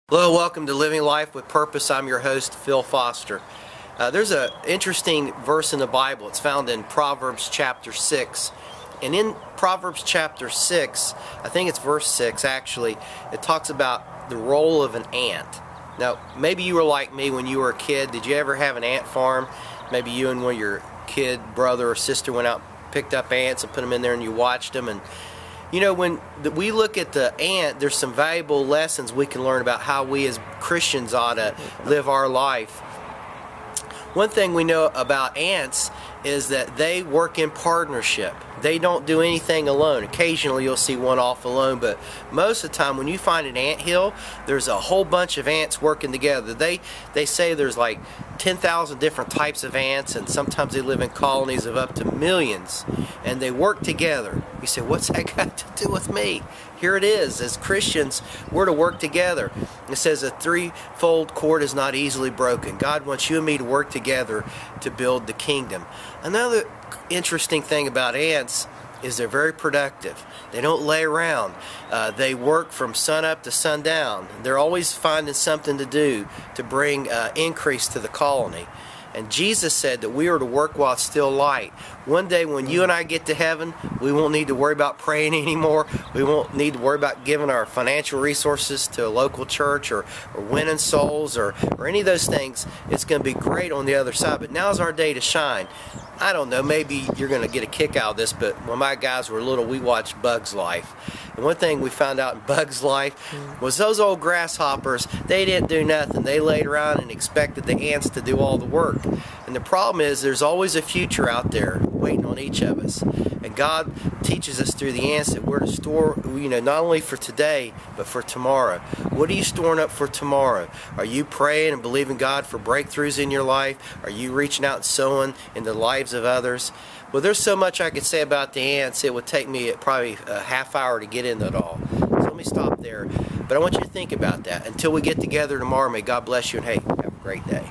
Hello, welcome to Living Life with Purpose. I'm your host, Phil Foster. There's an interesting verse in the Bible. It's found in Proverbs chapter 6. And in Proverbs chapter 6, I think it's verse 6 actually, it talks about the role of an ant. Now, maybe you were like me when you were a kid. Did you ever have an ant farm? Maybe you and one of your kid, brother, or sister went out, picked up ants and put them in there and you watched them. And you know, when we look at the ant, there's some valuable lessons we can learn about how we as Christians ought to live our life. One thing we know about ants is that they work in partnership. They don't do anything alone. Occasionally you'll see one off alone, but most of the time when you find an anthill, there's a whole bunch of ants working together. They say there's like 10,000 different types of ants, and sometimes they live in colonies of up to millions, and they work together. You say, what's that got to do with me? Here it is. As Christians, we're to work together. It says a threefold cord is not easily broken. God wants you and me to work together to build the kingdom. Another interesting thing about ants is they're very productive. They don't lay around. They work from sun up to sundown. They're always finding something to do to bring increase to the colony. And Jesus said that we are to work while it's still light. One day when you and I get to heaven, we won't need to worry about praying anymore. We won't need to worry about giving our financial resources to a local church or winning souls or any of those things. It's going to be great on the other side. But now's our day to shine. I don't know, maybe you're going to get a kick out of this, but when my guys were little, we watched Bug's Life. And one thing we found out in Bug's Life was those old grasshoppers, they didn't do nothing. They laid around and expected the ants to do all the work. And the problem is there's always a future out there waiting on each of us. And God teaches us through the ants that we're to store, not only for today, but for tomorrow. What are you storing up for tomorrow? Are you praying and believing God for breakthroughs in your life? Are you reaching out and sowing in the lives of others? Well, there's so much I could say about the ants. It would take me probably a half hour to get into it all. So let me stop there. But I want you to think about that. Until we get together tomorrow, may God bless you, and hey, have a great day.